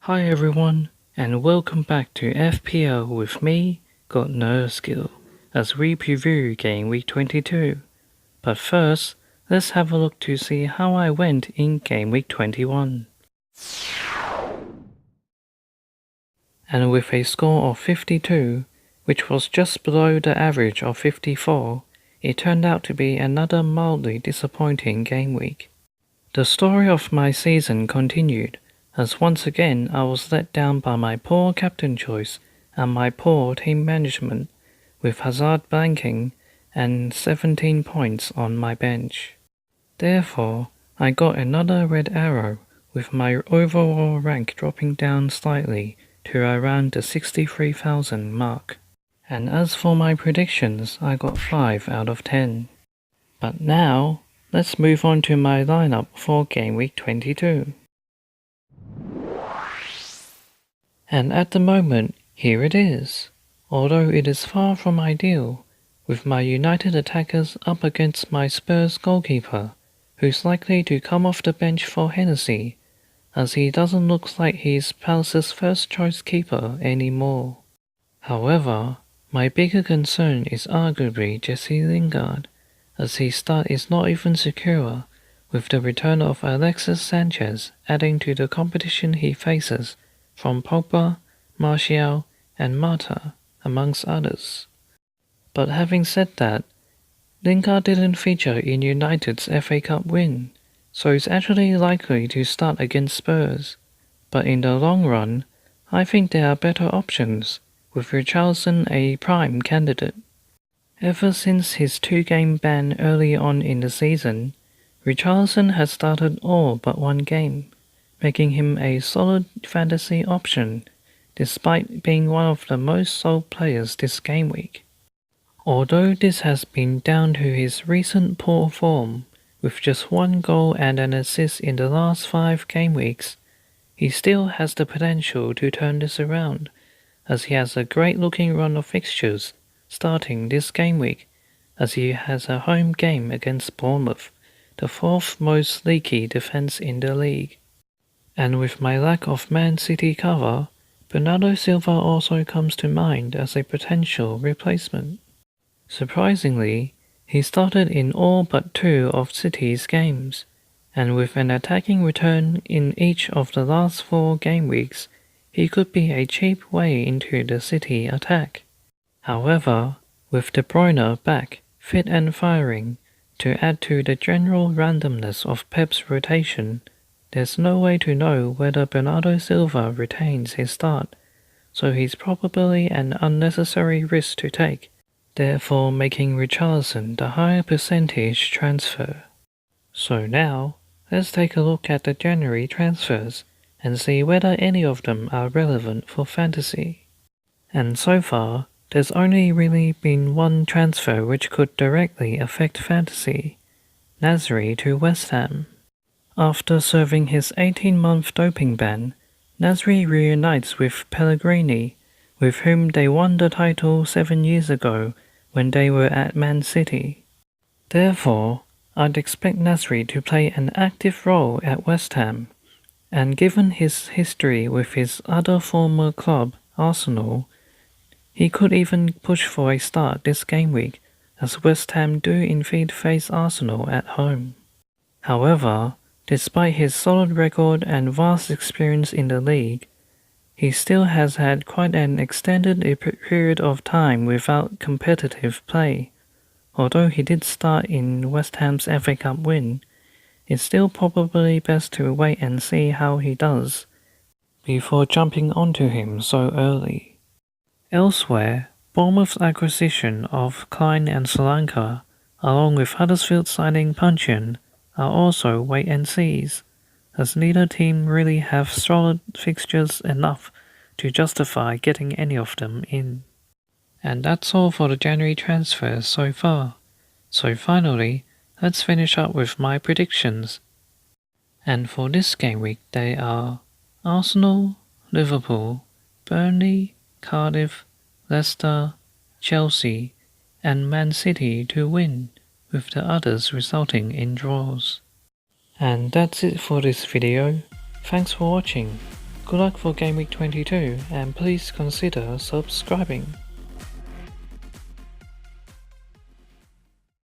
Hi everyone, and welcome back to FPL with me, Got No Skill, as we preview game week 22. But first, let's have a look to see how I went in game week 21. And with a score of 52, which was just below the average of 54, it turned out to be another mildly disappointing game week. The story of my season continued, as once again I was let down by my poor captain choice and my poor team management, with Hazard blanking and 17 points on my bench. Therefore, I got another red arrow, with my overall rank dropping down slightly to around the 63,000 mark. And as for my predictions, I got 5 out of 10. But now, let's move on to my lineup for game week 22. And at the moment, here it is. Although it is far from ideal, with my United attackers up against my Spurs goalkeeper, who's likely to come off the bench for Hennessy, as he doesn't look like he's Palace's first choice keeper anymore. However, my bigger concern is arguably Jesse Lingard, as his start is not even secure, with the return of Alexis Sanchez adding to the competition he faces from Pogba, Martial and Morata, amongst others. But having said that, Lingard didn't feature in United's FA Cup win, so he's actually likely to start against Spurs. But in the long run, I think there are better options, with Richarlison a prime candidate. Ever since his 2-game ban early on in the season, Richarlison has started all but one game, making him a solid fantasy option, despite being one of the most sold players this game week. Although this has been down to his recent poor form, with just 1 goal and an assist in the last 5 game weeks, he still has the potential to turn this around, as he has a great looking run of fixtures starting this game week, as he has a home game against Bournemouth, the 4th most leaky defence in the league. And with my lack of Man City cover, Bernardo Silva also comes to mind as a potential replacement. Surprisingly, he started in all but 2 of City's games, and with an attacking return in each of the last 4 game weeks, he could be a cheap way into the City attack. However, with De Bruyne back, fit and firing, to add to the general randomness of Pep's rotation, there's no way to know whether Bernardo Silva retains his start, so he's probably an unnecessary risk to take, therefore making Richarlison the higher percentage transfer. So now, let's take a look at the January transfers and see whether any of them are relevant for fantasy. And so far, there's only really been one transfer which could directly affect fantasy: Nasri to West Ham. After serving his 18-month doping ban, Nasri reunites with Pellegrini, with whom they won the title 7 years ago when they were at Man City. Therefore, I'd expect Nasri to play an active role at West Ham, and given his history with his other former club, Arsenal, he could even push for a start this game week, as West Ham do indeed face Arsenal at home. However, despite his solid record and vast experience in the league, he still has had quite an extended period of time without competitive play. Although he did start in West Ham's FA Cup win, it's still probably best to wait and see how he does before jumping onto him so early. Elsewhere, Bournemouth's acquisition of Klein and Solanke, along with Huddersfield signing Puncheon, are also wait-and-sees, as neither team really have solid fixtures enough to justify getting any of them in. And that's all for the January transfers so far. So finally, let's finish up with my predictions. And for this game week they are Arsenal, Liverpool, Burnley, Cardiff, Leicester, Chelsea and Man City to win, with the others resulting in draws. And that's it for this video. Thanks for watching. Good luck for Game Week 22 and please consider subscribing.